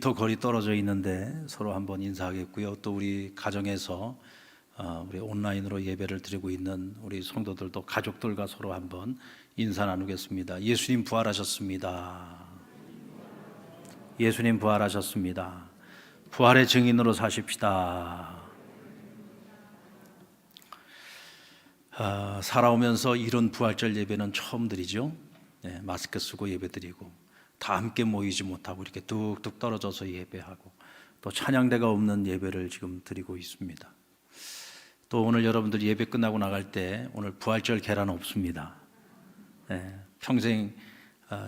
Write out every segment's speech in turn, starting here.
1km 거리 떨어져 있는데 서로 한번 인사하겠고요. 또 우리 가정에서 우리 온라인으로 예배를 드리고 있는 우리 성도들도 가족들과 서로 한번 인사 나누겠습니다. 예수님 부활하셨습니다. 예수님 부활하셨습니다. 부활의 증인으로 사십시다. 살아오면서 이런 부활절 예배는 처음 드리죠. 네, 마스크 쓰고 예배 드리고 다 함께 모이지 못하고 이렇게 뚝뚝 떨어져서 예배하고 또 찬양대가 없는 예배를 지금 드리고 있습니다. 또 오늘 여러분들 예배 끝나고 나갈 때 오늘 부활절 계란 없습니다. 네, 평생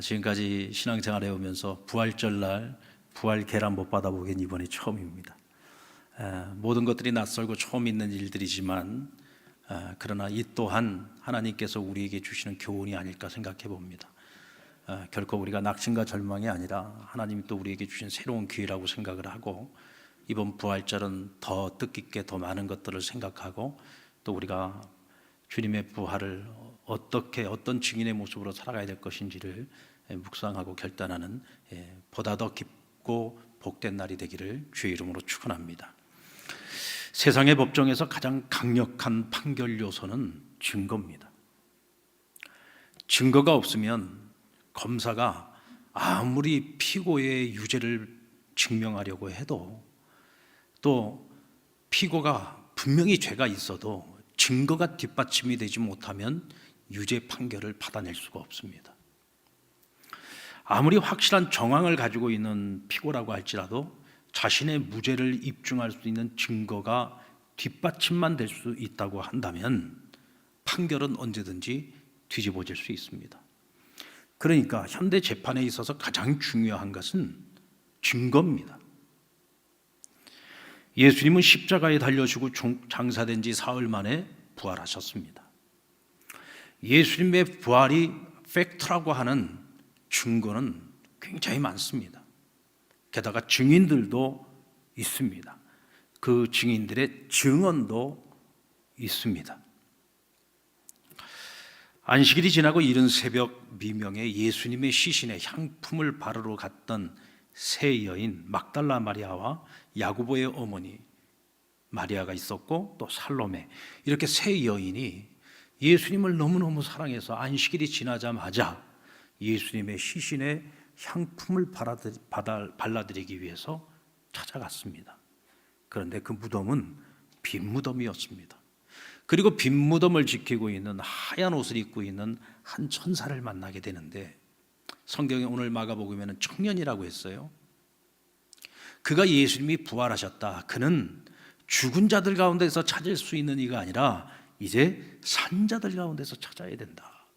지금까지 신앙생활 해오면서 부활절 날 부활 계란 못 받아보긴 이번이 처음입니다. 모든 것들이 낯설고 처음 있는 일들이지만 그러나 이 또한 하나님께서 우리에게 주시는 교훈이 아닐까 생각해 봅니다. 결코 우리가 낙심과 절망이 아니라 하나님이 또 우리에게 주신 새로운 기회라고 생각을 하고 이번 부활절은 더 뜻깊게 더 많은 것들을 생각하고 또 우리가 주님의 부활을 어떻게 어떤 증인의 모습으로 살아가야 될 것인지를 묵상하고 결단하는 보다 더 깊고 복된 날이 되기를 주의 이름으로 축원합니다. 세상의 법정에서 가장 강력한 판결 요소는 증거입니다. 증거가 없으면 검사가 아무리 피고의 유죄를 증명하려고 해도 또 피고가 분명히 죄가 있어도 증거가 뒷받침이 되지 못하면 유죄 판결을 받아낼 수가 없습니다. 아무리 확실한 정황을 가지고 있는 피고라고 할지라도 자신의 무죄를 입증할 수 있는 증거가 뒷받침만 될 수 있다고 한다면 판결은 언제든지 뒤집어질 수 있습니다. 그러니까 현대 재판에 있어서 가장 중요한 것은 증거입니다. 예수님은 십자가에 달려주고 장사된 지 사흘 만에 부활하셨습니다. 예수님의 부활이 팩트라고 하는 증거는 굉장히 많습니다. 게다가 증인들도 있습니다. 그 증인들의 증언도 있습니다. 안식일이 지나고 이른 새벽 미명에 예수님의 시신에 향품을 바르러 갔던 세 여인 막달라 마리아와 야고보의 어머니 마리아가 있었고 또 살로메, 이렇게 세 여인이 예수님을 너무너무 사랑해서 안식일이 지나자마자 예수님의 시신에 향품을 발라드리기 위해서 찾아갔습니다. 그런데 그 무덤은 빈 무덤이었습니다. 그리고 빈 무덤을 지키고 있는 하얀 옷을 입고 있는 한 천사를 만나게 되는데 성경에 오늘 마가복음에는 청년이라고 했어요. 그가 예수님이 부활하셨다, 그는 죽은 자들 가운데서 찾을 수 있는 이가 아니라 이제 산 자들 가운데서 찾아야 된다.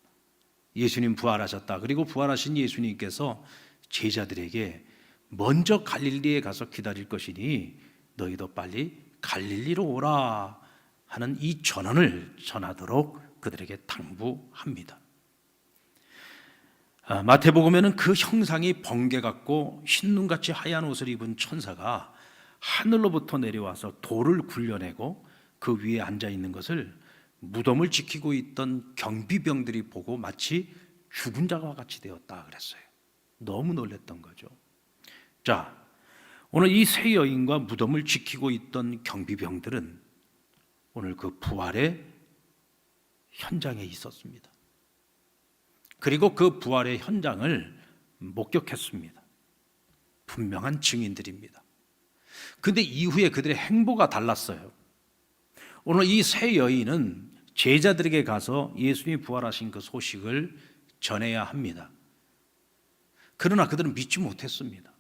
예수님 부활하셨다. 그리고 부활하신 예수님께서 제자들에게 먼저 갈릴리에 가서 기다릴 것이니 너희도 빨리 갈릴리로 오라 하는 이 전언을 전하도록 그들에게 당부합니다. 마태복음에는 그 형상이 번개 같고 흰눈같이 하얀 옷을 입은 천사가 하늘로부터 내려와서 돌을 굴려내고 그 위에 앉아 있는 것을 무덤을 지키고 있던 경비병들이 보고 마치 죽은 자와 같이 되었다 그랬어요. 너무 놀랐던 거죠. 자, 오늘 이 세 여인과 무덤을 지키고 있던 경비병들은 오늘 그 부활의 현장에 있었습니다. 그리고 그 부활의 현장을 목격했습니다. 분명한 증인들입니다. 그런데 이후에 그들의 행보가 달랐어요. 오늘 이 세 여인은 제자들에게 가서 예수님이 부활하신 그 소식을 전해야 합니다. 그러나 그들은 믿지 못했습니다.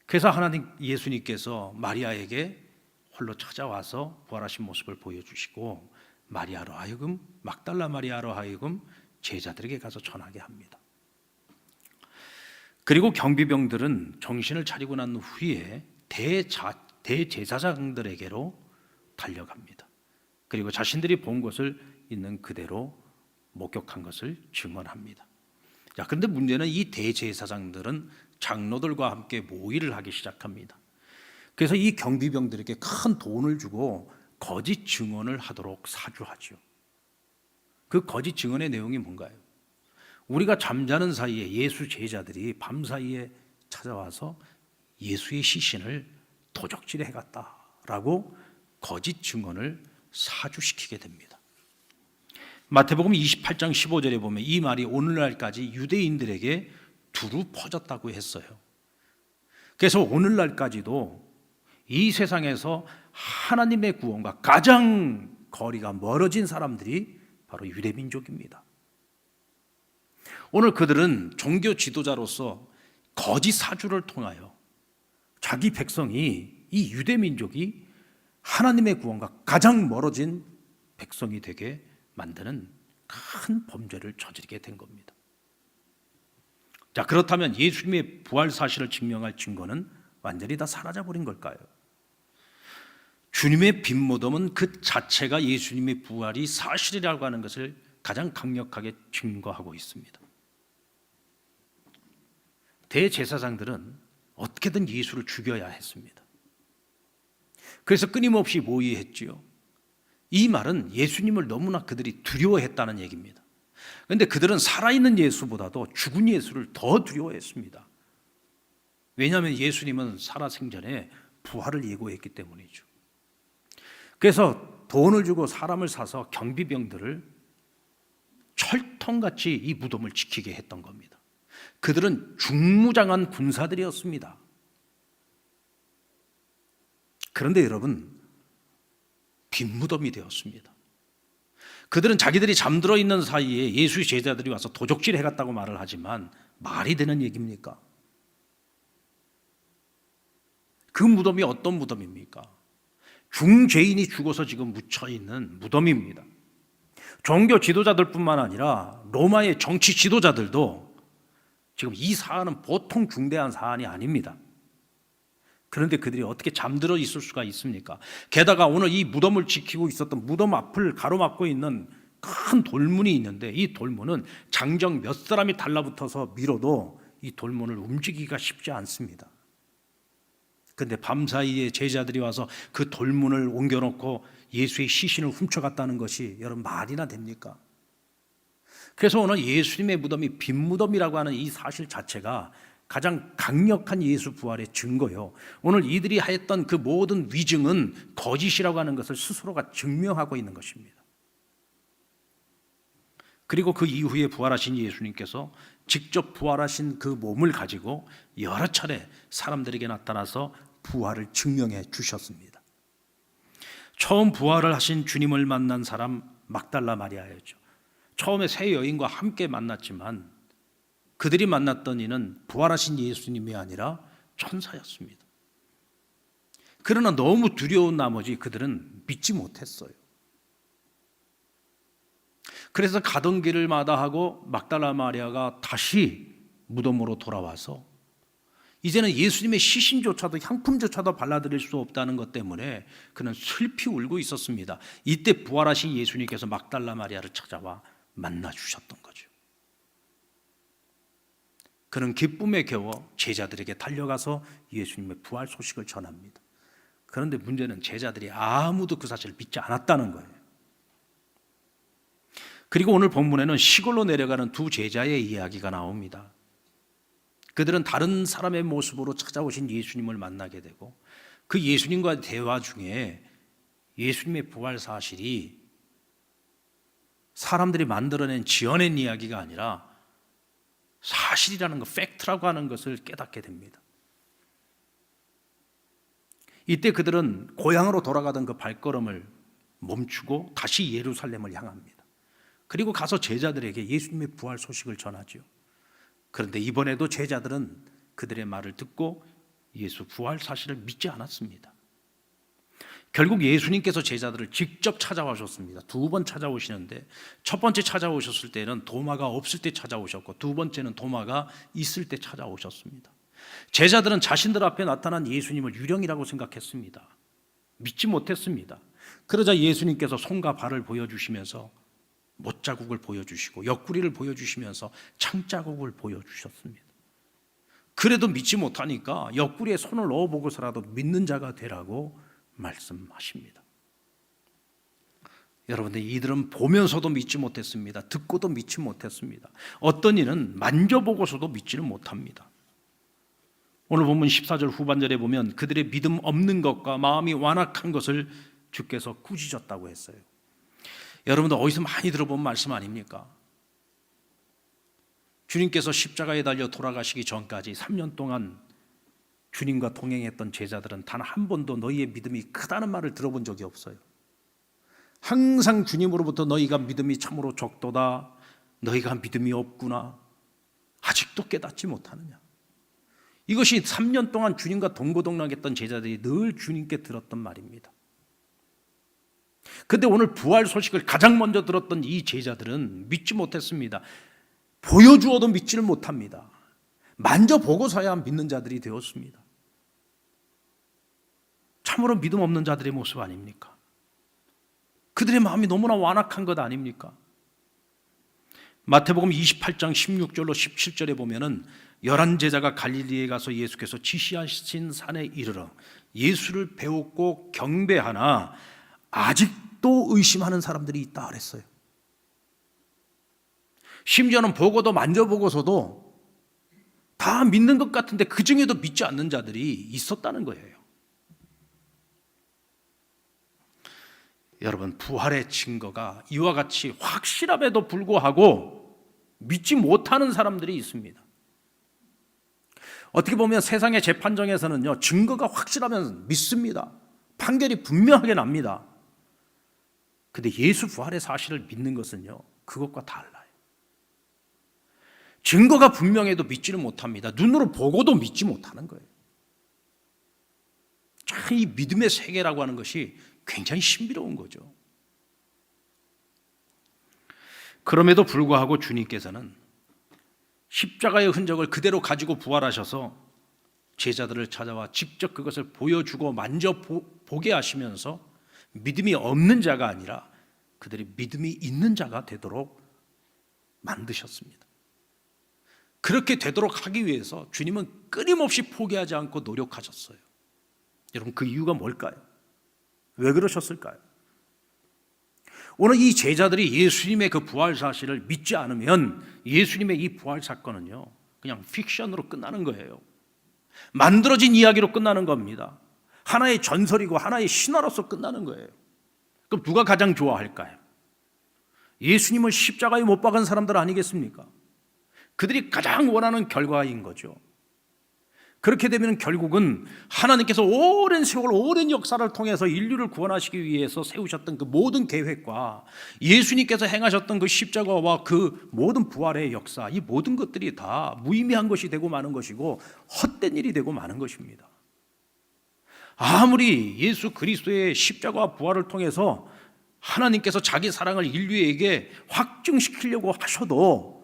그래서 예수님께서 마리아에게 홀로 찾아와서 부활하신 모습을 보여주시고 마리아로 하여금, 막달라 마리아로 하여금 제자들에게 가서 전하게 합니다. 그리고 경비병들은 정신을 차리고 난 후에 대제사장들에게로 달려갑니다. 그리고 자신들이 본 것을 있는 그대로 목격한 것을 증언합니다. 자, 그런데 문제는 이 대제사장들은 장로들과 함께 모의를 하기 시작합니다. 그래서 이 경비병들에게 큰 돈을 주고 거짓 증언을 하도록 사주하죠. 그 거짓 증언의 내용이 뭔가요? 우리가 잠자는 사이에 예수 제자들이 밤사이에 찾아와서 예수의 시신을 도적질해 갔다라고 거짓 증언을 사주시키게 됩니다. 마태복음 28장 15절에 보면 이 말이 오늘날까지 유대인들에게 두루 퍼졌다고 했어요. 그래서 오늘날까지도 이 세상에서 하나님의 구원과 가장 거리가 멀어진 사람들이 바로 유대민족입니다. 오늘 그들은 종교 지도자로서 거짓 사주를 통하여 자기 백성이, 이 유대민족이 하나님의 구원과 가장 멀어진 백성이 되게 만드는 큰 범죄를 저지르게 된 겁니다. 자, 그렇다면 예수님의 부활 사실을 증명할 증거는 완전히 다 사라져버린 걸까요? 주님의 빈무덤은 그 자체가 예수님의 부활이 사실이라고 하는 것을 가장 강력하게 증거하고 있습니다. 대제사장들은 어떻게든 예수를 죽여야 했습니다. 그래서 끊임없이 모의했지요. 이 말은 예수님을 너무나 그들이 두려워했다는 얘기입니다. 그런데 그들은 살아있는 예수보다도 죽은 예수를 더 두려워했습니다. 왜냐하면 예수님은 살아생전에 부활을 예고했기 때문이죠. 그래서 돈을 주고 사람을 사서 경비병들을 철통같이 이 무덤을 지키게 했던 겁니다. 그들은 중무장한 군사들이었습니다. 그런데 여러분, 빈무덤이 되었습니다. 그들은 자기들이 잠들어 있는 사이에 예수의 제자들이 와서 도적질 해갔다고 말을 하지만 말이 되는 얘기입니까? 그 무덤이 어떤 무덤입니까? 중죄인이 죽어서 지금 묻혀있는 무덤입니다. 종교 지도자들뿐만 아니라 로마의 정치 지도자들도 지금 이 사안은 보통 중대한 사안이 아닙니다. 그런데 그들이 어떻게 잠들어 있을 수가 있습니까? 게다가 오늘 이 무덤을 지키고 있었던 무덤 앞을 가로막고 있는 큰 돌문이 있는데 이 돌문은 장정 몇 사람이 달라붙어서 밀어도 이 돌문을 움직이기가 쉽지 않습니다. 그런데 밤사이에 제자들이 와서 그 돌문을 옮겨놓고 예수의 시신을 훔쳐갔다는 것이 여러분 말이나 됩니까? 그래서 오늘 예수님의 무덤이 빈 무덤이라고 하는 이 사실 자체가 가장 강력한 예수 부활의 증거요. 오늘 이들이 했던 그 모든 위증은 거짓이라고 하는 것을 스스로가 증명하고 있는 것입니다. 그리고 그 이후에 부활하신 예수님께서 직접 부활하신 그 몸을 가지고 여러 차례 사람들에게 나타나서 부활을 증명해 주셨습니다. 처음 부활을 하신 주님을 만난 사람 막달라 마리아였죠. 처음에 세 여인과 함께 만났지만 그들이 만났던 이는 부활하신 예수님이 아니라 천사였습니다. 그러나 너무 두려운 나머지 그들은 믿지 못했어요. 그래서 가던 길을 마다하고 막달라 마리아가 다시 무덤으로 돌아와서 이제는 예수님의 시신조차도 향품조차도 발라드릴 수 없다는 것 때문에 그는 슬피 울고 있었습니다. 이때 부활하신 예수님께서 막달라 마리아를 찾아와 만나 주셨던 거죠. 그는 기쁨에 겨워 제자들에게 달려가서 예수님의 부활 소식을 전합니다. 그런데 문제는 제자들이 아무도 그 사실을 믿지 않았다는 거예요. 그리고 오늘 본문에는 시골로 내려가는 두 제자의 이야기가 나옵니다. 그들은 다른 사람의 모습으로 찾아오신 예수님을 만나게 되고 그 예수님과 대화 중에 예수님의 부활 사실이 사람들이 만들어낸 지어낸 이야기가 아니라 사실이라는 것, 팩트라고 하는 것을 깨닫게 됩니다. 이때 그들은 고향으로 돌아가던 그 발걸음을 멈추고 다시 예루살렘을 향합니다. 그리고 가서 제자들에게 예수님의 부활 소식을 전하죠. 그런데 이번에도 제자들은 그들의 말을 듣고 예수 부활 사실을 믿지 않았습니다. 결국 예수님께서 제자들을 직접 찾아오셨습니다. 두 번 찾아오시는데 첫 번째 찾아오셨을 때는 도마가 없을 때 찾아오셨고 두 번째는 도마가 있을 때 찾아오셨습니다. 제자들은 자신들 앞에 나타난 예수님을 유령이라고 생각했습니다. 믿지 못했습니다. 그러자 예수님께서 손과 발을 보여주시면서 못자국을 보여주시고 옆구리를 보여주시면서 창자국을 보여주셨습니다. 그래도 믿지 못하니까 옆구리에 손을 넣어보고서라도 믿는 자가 되라고 말씀하십니다. 여러분들, 이들은 보면서도 믿지 못했습니다. 듣고도 믿지 못했습니다. 어떤 이는 만져보고서도 믿지를 못합니다. 오늘 본문 14절 후반절에 보면 그들의 믿음 없는 것과 마음이 완악한 것을 주께서 꾸짖었다고 했어요. 여러분들 어디서 많이 들어본 말씀 아닙니까? 주님께서 십자가에 달려 돌아가시기 전까지 3년 동안 주님과 동행했던 제자들은 단 한 번도 너희의 믿음이 크다는 말을 들어본 적이 없어요. 항상 주님으로부터 너희가 믿음이 참으로 적도다, 너희가 믿음이 없구나, 아직도 깨닫지 못하느냐. 이것이 3년 동안 주님과 동고동락했던 제자들이 늘 주님께 들었던 말입니다. 그런데 오늘 부활 소식을 가장 먼저 들었던 이 제자들은 믿지 못했습니다. 보여주어도 믿지를 못합니다. 만져보고서야 믿는 자들이 되었습니다. 참으로 믿음 없는 자들의 모습 아닙니까? 그들의 마음이 너무나 완악한 것 아닙니까? 마태복음 28장 16절로 17절에 보면은 11제자가 갈릴리에 가서 예수께서 지시하신 산에 이르러 예수를 배웠고 경배하나 아직도 의심하는 사람들이 있다 그랬어요. 심지어는 보고도 만져보고서도 다 믿는 것 같은데 그 중에도 믿지 않는 자들이 있었다는 거예요. 여러분, 부활의 증거가 이와 같이 확실함에도 불구하고 믿지 못하는 사람들이 있습니다. 어떻게 보면 세상의 재판정에서는요, 증거가 확실하면 믿습니다. 판결이 분명하게 납니다. 근데 예수 부활의 사실을 믿는 것은요, 그것과 달라요. 증거가 분명해도 믿지를 못합니다. 눈으로 보고도 믿지 못하는 거예요. 참 이 믿음의 세계라고 하는 것이 굉장히 신비로운 거죠. 그럼에도 불구하고 주님께서는 십자가의 흔적을 그대로 가지고 부활하셔서 제자들을 찾아와 직접 그것을 보여주고 만져보게 하시면서 믿음이 없는 자가 아니라 그들이 믿음이 있는 자가 되도록 만드셨습니다. 그렇게 되도록 하기 위해서 주님은 끊임없이 포기하지 않고 노력하셨어요. 여러분, 그 이유가 뭘까요? 왜 그러셨을까요? 오늘 이 제자들이 예수님의 그 부활 사실을 믿지 않으면 예수님의 이 부활 사건은요, 그냥 픽션으로 끝나는 거예요. 만들어진 이야기로 끝나는 겁니다. 하나의 전설이고 하나의 신화로서 끝나는 거예요. 그럼 누가 가장 좋아할까요? 예수님을 십자가에 못 박은 사람들 아니겠습니까? 그들이 가장 원하는 결과인 거죠. 그렇게 되면 결국은 하나님께서 오랜 세월, 오랜 역사를 통해서 인류를 구원하시기 위해서 세우셨던 그 모든 계획과 예수님께서 행하셨던 그 십자가와 그 모든 부활의 역사, 이 모든 것들이 다 무의미한 것이 되고 마는 것이고 헛된 일이 되고 마는 것입니다. 아무리 예수 그리스도의 십자가와 부활을 통해서 하나님께서 자기 사랑을 인류에게 확증시키려고 하셔도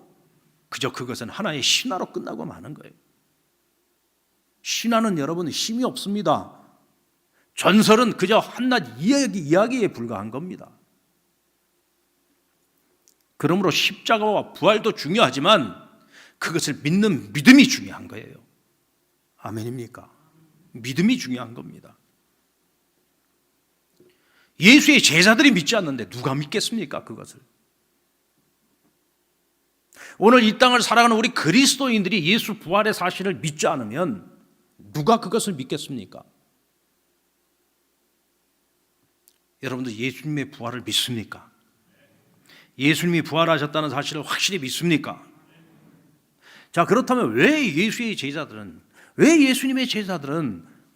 그저 그것은 하나의 신화로 끝나고 마는 거예요. 신화는 여러분 힘이 없습니다. 전설은 그저 한낱 이야기에 불과한 겁니다. 그러므로 십자가와 부활도 중요하지만 그것을 믿는 믿음이 중요한 거예요. 아멘입니까? 믿음이 중요한 겁니다. 예수의 제자들이 믿지 않는데 누가 믿겠습니까? 그것을. 오늘 이 땅을 살아가는 우리 그리스도인들이 예수 부활의 사실을 믿지 않으면 누가 그것을 믿겠습니까? 여러분들 예수님의 부활을 믿습니까? 예수님이 부활하셨다는 사실을 확실히 믿습니까? 자, 그렇다면 왜 예수님의 제자들은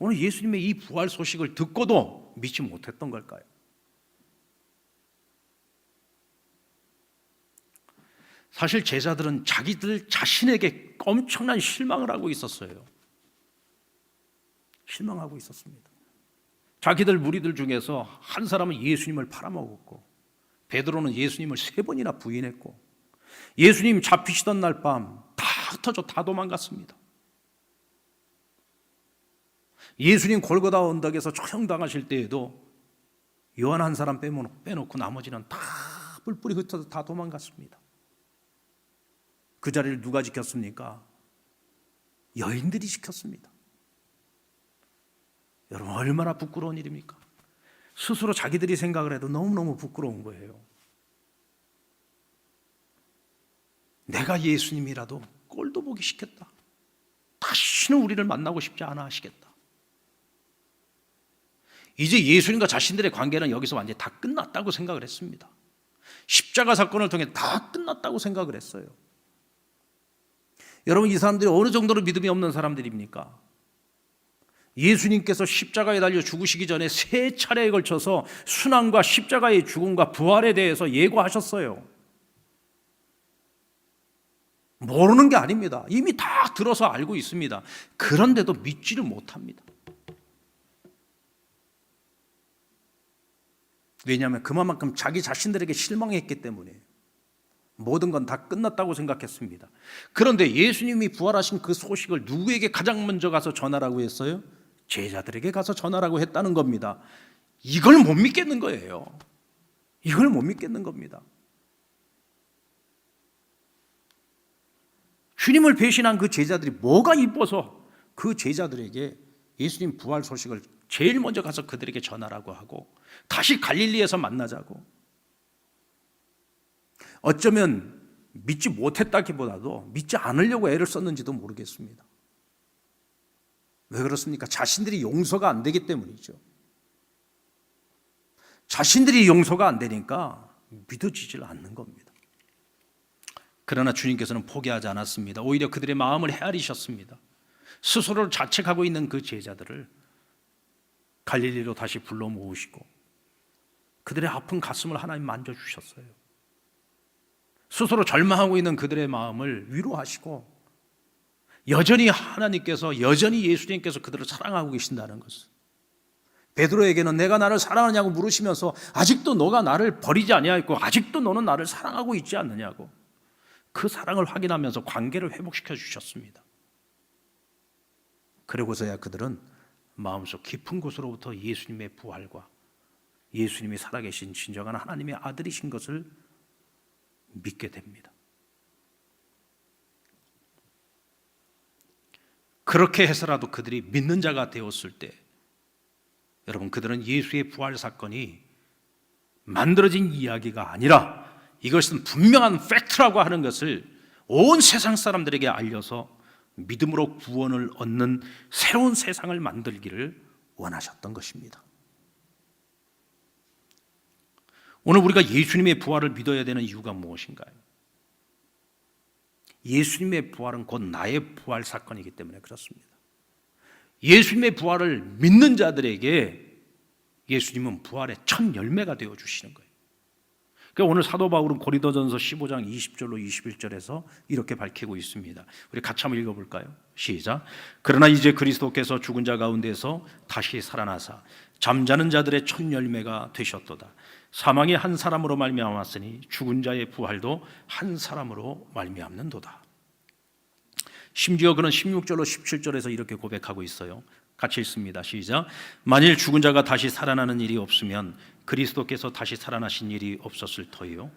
오늘 예수님의 이 부활 소식을 듣고도 믿지 못했던 걸까요? 사실 제자들은 자기들 자신에게 엄청난 실망을 하고 있었어요. 실망하고 있었습니다. 자기들 무리들 중에서 한 사람은 예수님을 팔아먹었고 베드로는 예수님을 3번이나 부인했고 예수님 잡히시던 날 밤 다 흩어져 다 도망갔습니다. 예수님 골고다 언덕에서 처형당하실 때에도 요한 한 사람 빼놓고 나머지는 다 뿔뿔이 흩어져 다 도망갔습니다. 그 자리를 누가 지켰습니까? 여인들이 지켰습니다. 여러분, 얼마나 부끄러운 일입니까? 스스로 자기들이 생각을 해도 너무너무 부끄러운 거예요. 내가 예수님이라도 꼴도 보기 싫겠다. 다시 다시는 우리를 만나고 싶지 않아 하시겠다. 이제 예수님과 자신들의 관계는 여기서 완전히 다 끝났다고 생각을 했습니다. 십자가 사건을 통해 다 끝났다고 생각을 했어요. 여러분, 이 사람들이 어느 정도로 믿음이 없는 사람들입니까? 예수님께서 십자가에 달려 죽으시기 전에 3차례에 걸쳐서 순환과 십자가의 죽음과 부활에 대해서 예고하셨어요. 모르는 게 아닙니다. 이미 다 들어서 알고 있습니다. 그런데도 믿지를 못합니다. 왜냐하면 그만큼 자기 자신들에게 실망했기 때문에 모든 건 다 끝났다고 생각했습니다. 그런데 예수님이 부활하신 그 소식을 누구에게 가장 먼저 가서 전하라고 했어요? 제자들에게 가서 전하라고 했다는 겁니다. 이걸 못 믿겠는 거예요. 이걸 못 믿겠는 겁니다. 주님을 배신한 그 제자들이 뭐가 이뻐서 그 제자들에게 예수님 부활 소식을 제일 먼저 가서 그들에게 전하라고 하고 다시 갈릴리에서 만나자고. 어쩌면 믿지 못했다기보다도 믿지 않으려고 애를 썼는지도 모르겠습니다. 왜 그렇습니까? 자신들이 용서가 안 되기 때문이죠. 자신들이 용서가 안 되니까 믿어지질 않는 겁니다. 그러나 주님께서는 포기하지 않았습니다. 오히려 그들의 마음을 헤아리셨습니다. 스스로를 자책하고 있는 그 제자들을 갈릴리로 다시 불러 모으시고 그들의 아픈 가슴을 하나님 만져주셨어요. 스스로 절망하고 있는 그들의 마음을 위로하시고 여전히 하나님께서, 여전히 예수님께서 그들을 사랑하고 계신다는 것을, 베드로에게는 내가 나를 사랑하냐고 물으시면서 아직도 너가 나를 버리지 아니하였고 아직도 너는 나를 사랑하고 있지 않느냐고 그 사랑을 확인하면서 관계를 회복시켜 주셨습니다. 그러고서야 그들은 마음속 깊은 곳으로부터 예수님의 부활과 예수님이 살아계신 진정한 하나님의 아들이신 것을 믿게 됩니다. 그렇게 해서라도 그들이 믿는 자가 되었을 때 여러분, 그들은 예수의 부활 사건이 만들어진 이야기가 아니라 이것은 분명한 팩트라고 하는 것을 온 세상 사람들에게 알려서 믿음으로 구원을 얻는 새로운 세상을 만들기를 원하셨던 것입니다. 오늘 우리가 예수님의 부활을 믿어야 되는 이유가 무엇인가요? 예수님의 부활은 곧 나의 부활 사건이기 때문에 그렇습니다. 예수님의 부활을 믿는 자들에게 예수님은 부활의 첫 열매가 되어주시는 거예요. 그러니까 오늘 사도 바울은 고린도전서 15장 20절로 21절에서 이렇게 밝히고 있습니다. 우리 같이 한번 읽어볼까요? 시작. 그러나 이제 그리스도께서 죽은 자 가운데서 다시 살아나사 잠자는 자들의 첫 열매가 되셨도다. 사망이 한 사람으로 말미암았으니 죽은 자의 부활도 한 사람으로 말미암는도다. 심지어 그는 16절로 17절에서 이렇게 고백하고 있어요. 같이 읽습니다. 시작. 만일 죽은 자가 다시 살아나는 일이 없으면 그리스도께서 다시 살아나신 일이 없었을 터이요.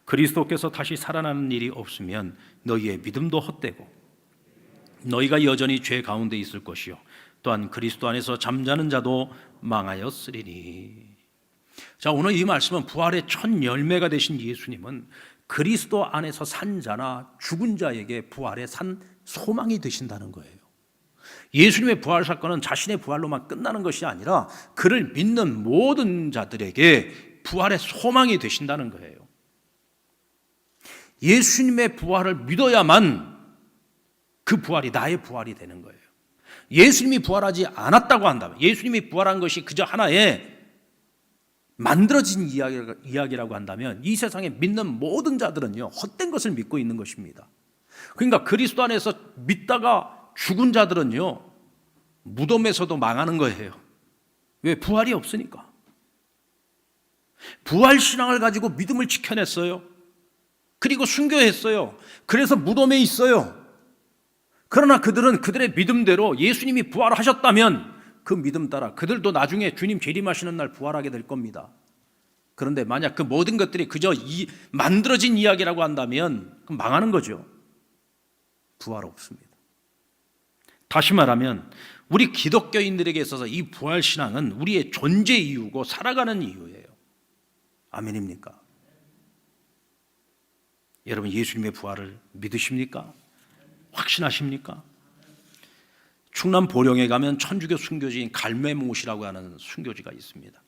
그리스도께서 다시 살아나는 일이 없으면 너희의 믿음도 헛되고 너희가 여전히 죄 가운데 있을 것이요. 또한 그리스도 안에서 잠자는 자도 망하였으리니. 자, 오늘 이 말씀은 부활의 첫 열매가 되신 예수님은 그리스도 안에서 산 자나 죽은 자에게 부활의 산 소망이 되신다는 거예요. 예수님의 부활 사건은 자신의 부활로만 끝나는 것이 아니라 그를 믿는 모든 자들에게 부활의 소망이 되신다는 거예요. 예수님의 부활을 믿어야만 그 부활이 나의 부활이 되는 거예요. 예수님이 부활하지 않았다고 한다면, 예수님이 부활한 것이 그저 하나의 만들어진 이야기라고 한다면 이 세상에 믿는 모든 자들은요, 헛된 것을 믿고 있는 것입니다. 그러니까 그리스도 안에서 믿다가 죽은 자들은요, 무덤에서도 망하는 거예요. 왜? 부활이 없으니까. 부활신앙을 가지고 믿음을 지켜냈어요. 그리고 순교했어요. 그래서 무덤에 있어요. 그러나 그들은 그들의 믿음대로 예수님이 부활하셨다면 그 믿음 따라 그들도 나중에 주님 재림하시는 날 부활하게 될 겁니다. 그런데 만약 그 모든 것들이 그저 만들어진 이야기라고 한다면 그럼 망하는 거죠. 부활 없습니다. 다시 말하면 우리 기독교인들에게 있어서 이 부활신앙은 우리의 존재 이유고 살아가는 이유예요. 아멘입니까? 여러분, 예수님의 부활을 믿으십니까? 확신하십니까? 충남 보령에 가면 천주교 순교지인 갈매못이라고 하는 순교지가 있습니다.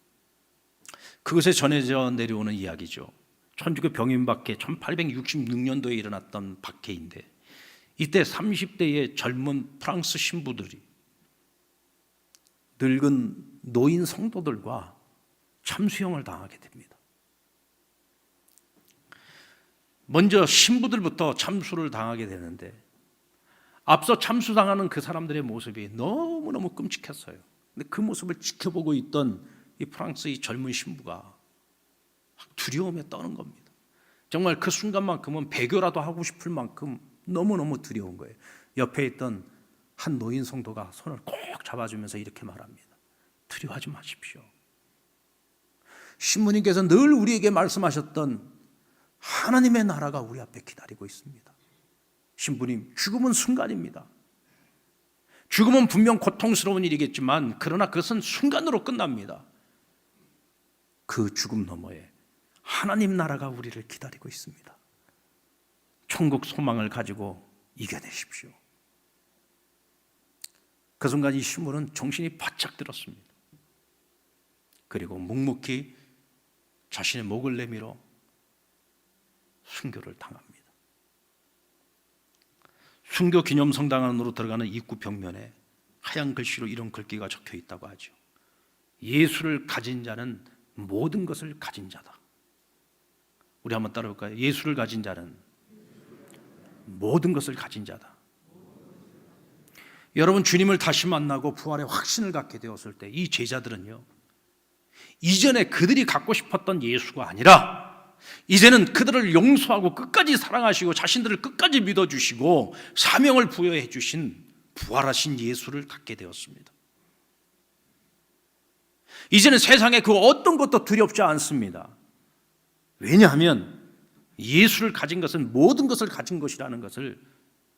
그것에 전해져 내려오는 이야기죠. 천주교 병인박해 1866년도에 일어났던 박해인데, 이때 30대의 젊은 프랑스 신부들이 늙은 노인 성도들과 참수형을 당하게 됩니다. 먼저 신부들부터 참수를 당하게 되는데, 앞서 참수당하는 그 사람들의 모습이 너무너무 끔찍했어요. 근데 그 모습을 지켜보고 있던 이 프랑스의 젊은 신부가 두려움에 떠는 겁니다. 정말 그 순간만큼은 배교라도 하고 싶을 만큼 너무너무 두려운 거예요. 옆에 있던 한 노인 성도가 손을 꼭 잡아주면서 이렇게 말합니다. 두려워하지 마십시오. 신부님께서 늘 우리에게 말씀하셨던 하나님의 나라가 우리 앞에 기다리고 있습니다. 신부님, 죽음은 순간입니다. 죽음은 분명 고통스러운 일이겠지만 그러나 그것은 순간으로 끝납니다. 그 죽음 너머에 하나님 나라가 우리를 기다리고 있습니다. 천국 소망을 가지고 이겨내십시오. 그 순간 이 신부는 정신이 바짝 들었습니다. 그리고 묵묵히 자신의 목을 내밀어 순교를 당합니다. 순교 기념성당 안으로 들어가는 입구 벽면에 하얀 글씨로 이런 글귀가 적혀 있다고 하죠. 예수를 가진 자는 모든 것을 가진 자다. 우리 한번 따라볼까요? 예수를 가진 자는 모든 것을 가진 자다. 여러분, 주님을 다시 만나고 부활의 확신을 갖게 되었을 때 이 제자들은요, 이전에 그들이 갖고 싶었던 예수가 아니라 이제는 그들을 용서하고 끝까지 사랑하시고 자신들을 끝까지 믿어주시고 사명을 부여해 주신 부활하신 예수를 갖게 되었습니다. 이제는 세상에 그 어떤 것도 두렵지 않습니다. 왜냐하면 예수를 가진 것은 모든 것을 가진 것이라는 것을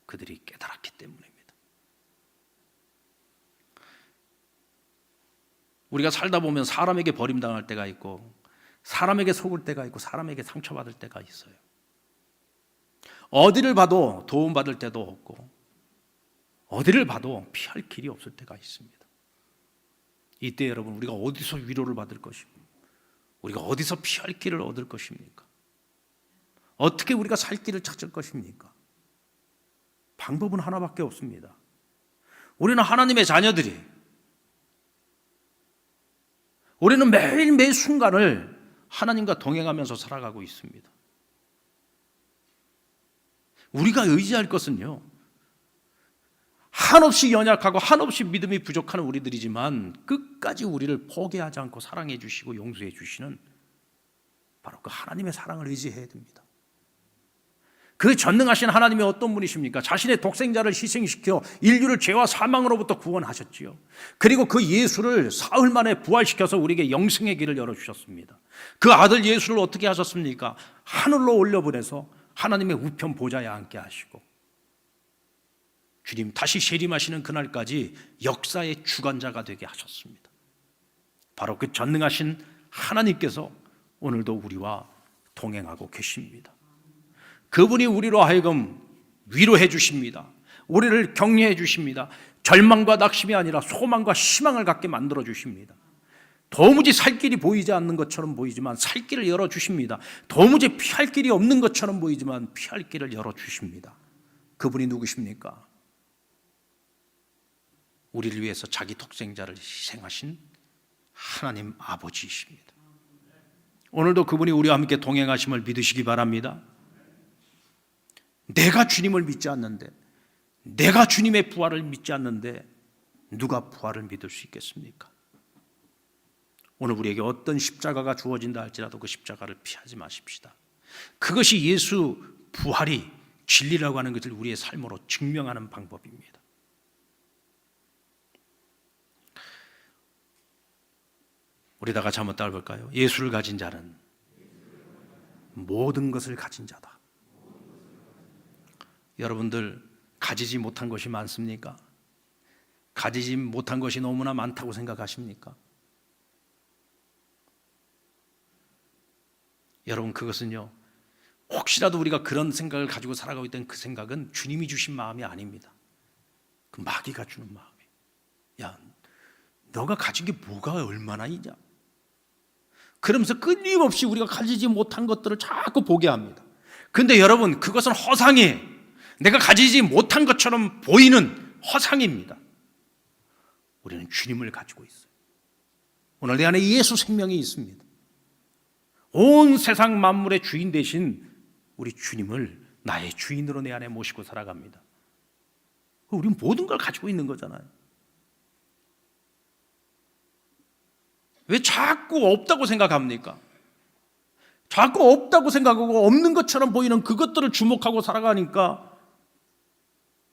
그들이 깨달았기 때문입니다. 우리가 살다 보면 사람에게 버림당할 때가 있고 사람에게 속을 때가 있고 사람에게 상처받을 때가 있어요. 어디를 봐도 도움받을 때도 없고 어디를 봐도 피할 길이 없을 때가 있습니다. 이때 여러분, 우리가 어디서 위로를 받을 것입니까? 우리가 어디서 피할 길을 얻을 것입니까? 어떻게 우리가 살 길을 찾을 것입니까? 방법은 하나밖에 없습니다. 우리는 하나님의 자녀들이, 우리는 매일 순간을 하나님과 동행하면서 살아가고 있습니다. 우리가 의지할 것은요, 한없이 연약하고 한없이 믿음이 부족한 우리들이지만 끝까지 우리를 포기하지 않고 사랑해 주시고 용서해 주시는 바로 그 하나님의 사랑을 의지해야 됩니다. 그 전능하신 하나님이 어떤 분이십니까? 자신의 독생자를 희생시켜 인류를 죄와 사망으로부터 구원하셨지요. 그리고 그 예수를 사흘 만에 부활시켜서 우리에게 영생의 길을 열어주셨습니다. 그 아들 예수를 어떻게 하셨습니까? 하늘로 올려보내서 하나님의 우편 보좌에 앉게 하시고 주님 다시 재림하시는 그날까지 역사의 주관자가 되게 하셨습니다. 바로 그 전능하신 하나님께서 오늘도 우리와 동행하고 계십니다. 그분이 우리로 하여금 위로해 주십니다. 우리를 격려해 주십니다. 절망과 낙심이 아니라 소망과 희망을 갖게 만들어 주십니다. 도무지 살 길이 보이지 않는 것처럼 보이지만 살 길을 열어 주십니다. 도무지 피할 길이 없는 것처럼 보이지만 피할 길을 열어 주십니다. 그분이 누구십니까? 우리를 위해서 자기 독생자를 희생하신 하나님 아버지이십니다. 오늘도 그분이 우리와 함께 동행하심을 믿으시기 바랍니다. 내가 주님을 믿지 않는데, 내가 주님의 부활을 믿지 않는데 누가 부활을 믿을 수 있겠습니까? 오늘 우리에게 어떤 십자가가 주어진다 할지라도 그 십자가를 피하지 마십시다. 그것이 예수 부활이 진리라고 하는 것을 우리의 삶으로 증명하는 방법입니다. 우리 다 같이 한번 따라볼까요? 예수를 가진 자는 모든 것을 가진 자다. 여러분들 가지지 못한 것이 많습니까? 가지지 못한 것이 너무나 많다고 생각하십니까? 여러분, 그것은요, 혹시라도 우리가 그런 생각을 가지고 살아가고 있다면 그 생각은 주님이 주신 마음이 아닙니다. 그 마귀가 주는 마음이에요. 야, 너가 가진 게 뭐가 얼마나 있냐? 그러면서 끊임없이 우리가 가지지 못한 것들을 자꾸 보게 합니다. 근데 여러분, 그것은 허상이에요. 내가 가지지 못한 것처럼 보이는 허상입니다. 우리는 주님을 가지고 있어요. 오늘 내 안에 예수 생명이 있습니다. 온 세상 만물의 주인 되신 우리 주님을 나의 주인으로 내 안에 모시고 살아갑니다. 우리는 모든 걸 가지고 있는 거잖아요. 왜 자꾸 없다고 생각합니까? 자꾸 없다고 생각하고 없는 것처럼 보이는 그것들을 주목하고 살아가니까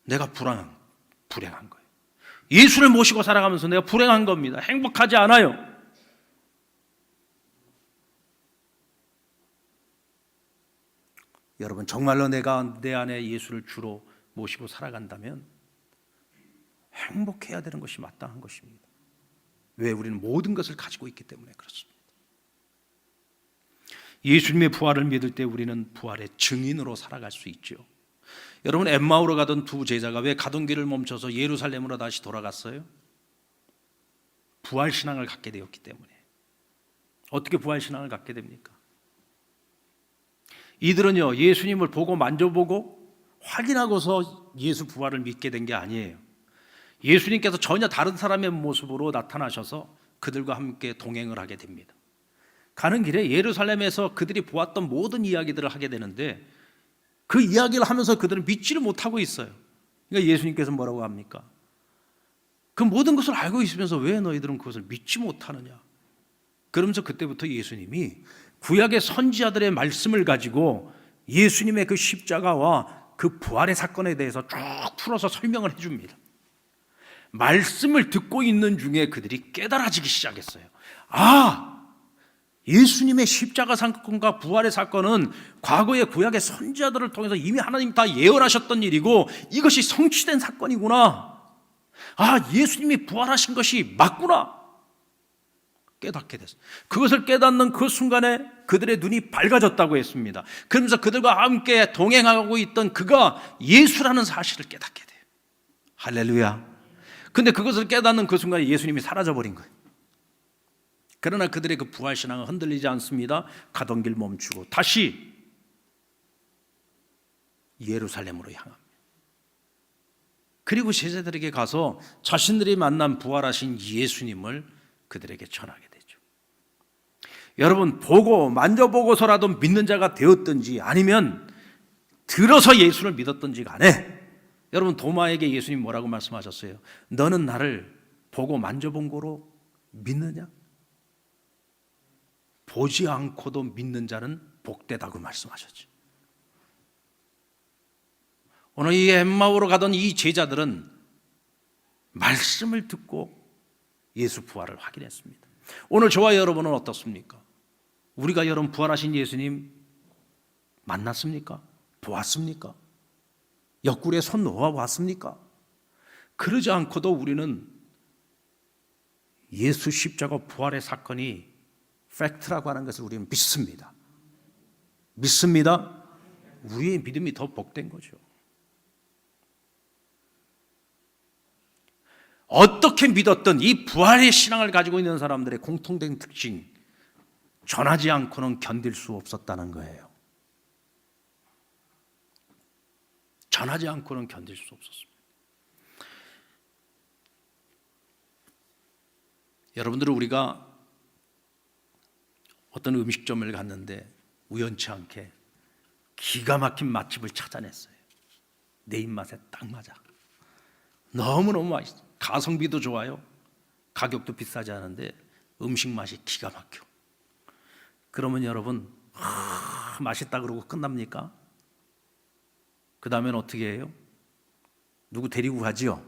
내가 불행한 거예요. 예수를 모시고 살아가면서 내가 불행한 겁니다. 행복하지 않아요. 여러분, 정말로 내가 내 안에 예수를 주로 모시고 살아간다면 행복해야 되는 것이 마땅한 것입니다. 왜? 우리는 모든 것을 가지고 있기 때문에 그렇습니다. 예수님의 부활을 믿을 때 우리는 부활의 증인으로 살아갈 수 있죠. 여러분, 엠마오로 가던 두 제자가 왜 가던 길을 멈춰서 예루살렘으로 다시 돌아갔어요? 부활신앙을 갖게 되었기 때문에. 어떻게 부활신앙을 갖게 됩니까? 이들은요, 예수님을 보고 만져보고 확인하고서 예수 부활을 믿게 된 게 아니에요. 예수님께서 전혀 다른 사람의 모습으로 나타나셔서 그들과 함께 동행을 하게 됩니다. 가는 길에 예루살렘에서 그들이 보았던 모든 이야기들을 하게 되는데 그 이야기를 하면서 그들은 믿지를 못하고 있어요. 그러니까 예수님께서 뭐라고 합니까? 그 모든 것을 알고 있으면서 왜 너희들은 그것을 믿지 못하느냐? 그러면서 그때부터 예수님이 구약의 선지자들의 말씀을 가지고 예수님의 그 십자가와 그 부활의 사건에 대해서 쭉 풀어서 설명을 해줍니다. 말씀을 듣고 있는 중에 그들이 깨달아지기 시작했어요. 예수님의 십자가 사건과 부활의 사건은 과거의 구약의 선지자들을 통해서 이미 하나님 다 예언하셨던 일이고 이것이 성취된 사건이구나. 예수님이 부활하신 것이 맞구나. 깨닫게 됐어요. 그것을 깨닫는 그 순간에 그들의 눈이 밝아졌다고 했습니다. 그러면서 그들과 함께 동행하고 있던 그가 예수라는 사실을 깨닫게 돼요. 할렐루야. 근데 그것을 깨닫는 그 순간에 예수님이 사라져버린 거예요. 그러나 그들의 그 부활신앙은 흔들리지 않습니다. 가던 길 멈추고 다시 예루살렘으로 향합니다. 그리고 제자들에게 가서 자신들이 만난 부활하신 예수님을 그들에게 전하게 되죠. 여러분, 보고 만져보고서라도 믿는 자가 되었든지 아니면 들어서 예수를 믿었든지 간에 여러분, 도마에게 예수님 뭐라고 말씀하셨어요? 너는 나를 보고 만져본 거로 믿느냐? 보지 않고도 믿는 자는 복되다고 말씀하셨죠. 오늘 이 엠마오로 가던 이 제자들은 말씀을 듣고 예수 부활을 확인했습니다. 오늘 저와 여러분은 어떻습니까? 우리가 여러분 부활하신 예수님 만났습니까? 보았습니까? 옆구리에 손 놓아 봤습니까? 그러지 않고도 우리는 예수 십자가 부활의 사건이 팩트라고 하는 것을 우리는 믿습니다. 믿습니다. 우리의 믿음이 더 복된 거죠. 어떻게 믿었던 이 부활의 신앙을 가지고 있는 사람들의 공통된 특징, 전하지 않고는 견딜 수 없었다는 거예요. 전하지 않고는 견딜 수 없었습니다. 여러분들은 우리가 어떤 음식점을 갔는데 우연치 않게 기가 막힌 맛집을 찾아냈어요. 내 입맛에 딱 맞아. 너무너무 맛있어. 가성비도 좋아요. 가격도 비싸지 않은데 음식 맛이 기가 막혀. 그러면 여러분 맛있다 그러고 끝납니까? 그 다음엔 어떻게 해요? 누구 데리고 가지요?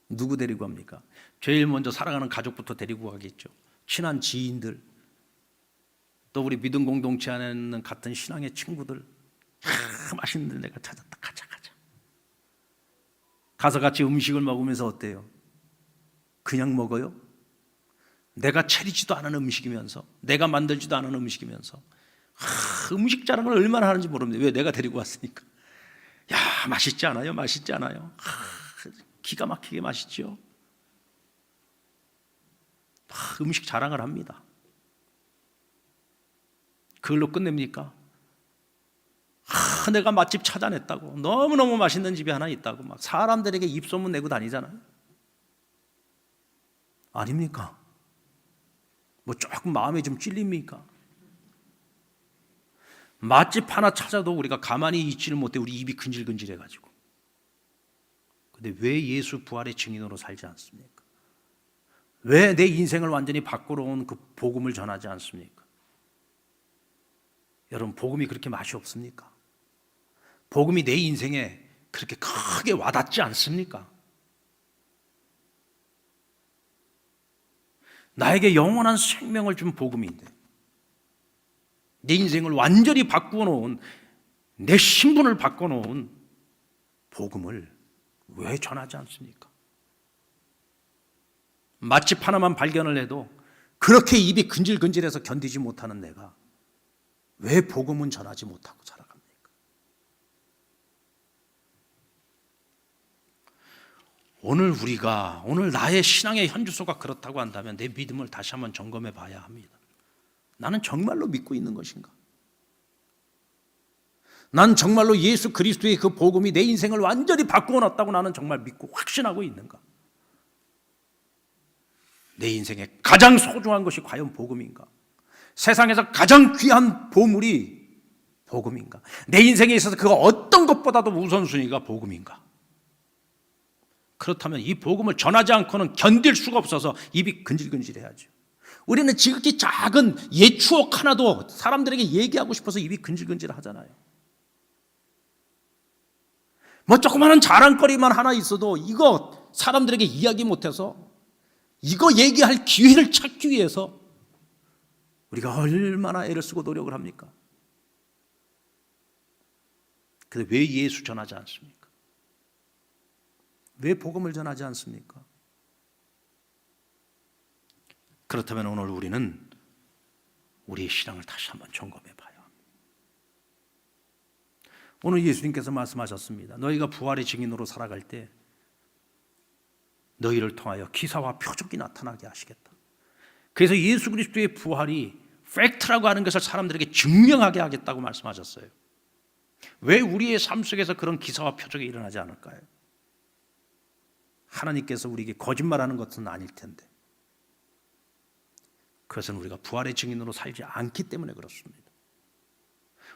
누구 데리고 갑니까? 제일 먼저 사랑하는 가족부터 데리고 가겠죠. 친한 지인들, 또 우리 믿음 공동체 안에는 같은 신앙의 친구들, 맛있는 데 내가 찾았다. 가자. 가서 같이 음식을 먹으면서 어때요? 그냥 먹어요? 내가 차리지도 않은 음식이면서, 내가 만들지도 않은 음식이면서 음식 자랑을 얼마나 하는지 모릅니다. 왜? 내가 데리고 왔으니까. 야, 맛있지 않아요? 맛있지 않아요? 기가 막히게 맛있죠. 음식 자랑을 합니다. 그걸로 끝냅니까? 내가 맛집 찾아냈다고, 너무너무 맛있는 집이 하나 있다고 막 사람들에게 입소문 내고 다니잖아요. 아닙니까? 뭐 조금 마음에 좀 찔립니까? 맛집 하나 찾아도 우리가 가만히 있지를 못해 우리 입이 근질근질해가지고. 근데 왜 예수 부활의 증인으로 살지 않습니까? 왜 내 인생을 완전히 바꾸러 온 그 복음을 전하지 않습니까? 여러분, 복음이 그렇게 맛이 없습니까? 복음이 내 인생에 그렇게 크게 와닿지 않습니까? 나에게 영원한 생명을 준 복음인데, 내 인생을 완전히 바꾸어놓은, 내 신분을 바꿔놓은 복음을 왜 전하지 않습니까? 맛집 하나만 발견을 해도 그렇게 입이 근질근질해서 견디지 못하는 내가 왜 복음은 전하지 못하고 살아갑니까? 오늘 나의 신앙의 현주소가 그렇다고 한다면 내 믿음을 다시 한번 점검해 봐야 합니다. 나는 정말로 믿고 있는 것인가? 난 정말로 예수 그리스도의 그 복음이 내 인생을 완전히 바꾸어 놨다고 나는 정말 믿고 확신하고 있는가? 내 인생에 가장 소중한 것이 과연 복음인가? 세상에서 가장 귀한 보물이 복음인가? 내 인생에 있어서 그 어떤 것보다도 우선순위가 복음인가? 그렇다면 이 복음을 전하지 않고는 견딜 수가 없어서 입이 근질근질해야죠. 우리는 지극히 작은 옛 추억 하나도 사람들에게 얘기하고 싶어서 입이 근질근질하잖아요. 뭐 조그마한 자랑거리만 하나 있어도 이거 사람들에게 이야기 못해서 이거 얘기할 기회를 찾기 위해서 우리가 얼마나 애를 쓰고 노력을 합니까? 근데 왜 예수 전하지 않습니까? 왜 복음을 전하지 않습니까? 그렇다면 오늘 우리는 우리의 신앙을 다시 한번 점검해 봐요. 오늘 예수님께서 말씀하셨습니다. 너희가 부활의 증인으로 살아갈 때 너희를 통하여 기사와 표적이 나타나게 하시겠다. 그래서 예수 그리스도의 부활이 팩트라고 하는 것을 사람들에게 증명하게 하겠다고 말씀하셨어요. 왜 우리의 삶 속에서 그런 기사와 표적이 일어나지 않을까요? 하나님께서 우리에게 거짓말하는 것은 아닐 텐데, 그것은 우리가 부활의 증인으로 살지 않기 때문에 그렇습니다.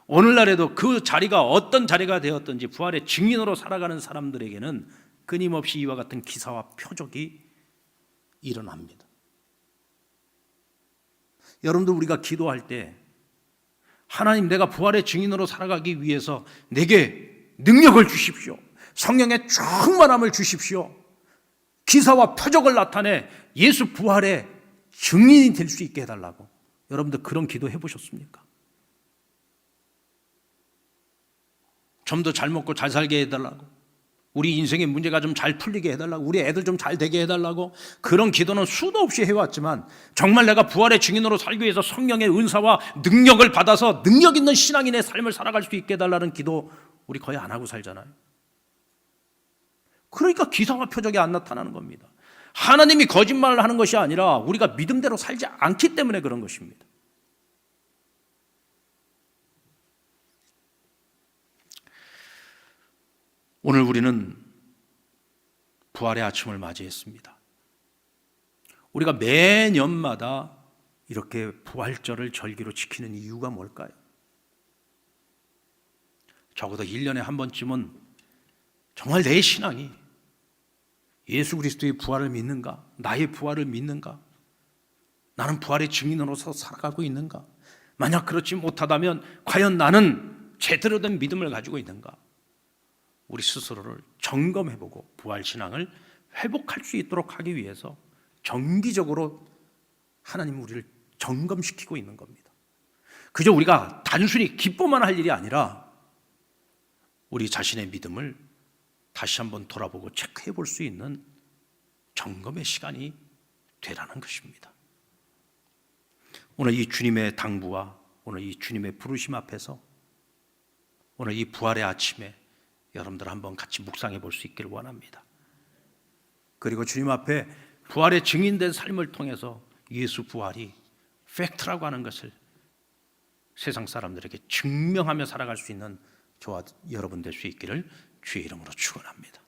오늘날에도 그 자리가 어떤 자리가 되었든지 부활의 증인으로 살아가는 사람들에게는 끊임없이 이와 같은 기사와 표적이 일어납니다. 여러분들, 우리가 기도할 때 하나님, 내가 부활의 증인으로 살아가기 위해서 내게 능력을 주십시오, 성령의 충만함을 주십시오, 기사와 표적을 나타내 예수 부활의 증인이 될 수 있게 해달라고, 여러분들 그런 기도 해보셨습니까? 좀 더 잘 먹고 잘 살게 해달라고, 우리 인생의 문제가 좀 잘 풀리게 해달라고, 우리 애들 좀 잘 되게 해달라고, 그런 기도는 수도 없이 해왔지만 정말 내가 부활의 증인으로 살기 위해서 성령의 은사와 능력을 받아서 능력 있는 신앙인의 삶을 살아갈 수 있게 해달라는 기도 우리 거의 안 하고 살잖아요. 그러니까 기사와 표적이 안 나타나는 겁니다. 하나님이 거짓말을 하는 것이 아니라 우리가 믿음대로 살지 않기 때문에 그런 것입니다. 오늘 우리는 부활의 아침을 맞이했습니다. 우리가 매년마다 이렇게 부활절을 절기로 지키는 이유가 뭘까요? 적어도 1년에 한 번쯤은 정말 내 신앙이 예수 그리스도의 부활을 믿는가? 나의 부활을 믿는가? 나는 부활의 증인으로서 살아가고 있는가? 만약 그렇지 못하다면 과연 나는 제대로 된 믿음을 가지고 있는가? 우리 스스로를 점검해보고 부활신앙을 회복할 수 있도록 하기 위해서 정기적으로 하나님은 우리를 점검시키고 있는 겁니다. 그저 우리가 단순히 기뻐만 할 일이 아니라 우리 자신의 믿음을 다시 한번 돌아보고 체크해 볼 수 있는 점검의 시간이 되라는 것입니다. 오늘 이 주님의 당부와 오늘 이 주님의 부르심 앞에서 오늘 이 부활의 아침에 여러분들 한번 같이 묵상해 볼 수 있기를 원합니다. 그리고 주님 앞에 부활의 증인된 삶을 통해서 예수 부활이 팩트라고 하는 것을 세상 사람들에게 증명하며 살아갈 수 있는 저와 여러분 될 수 있기를 주의 이름으로 축원합니다.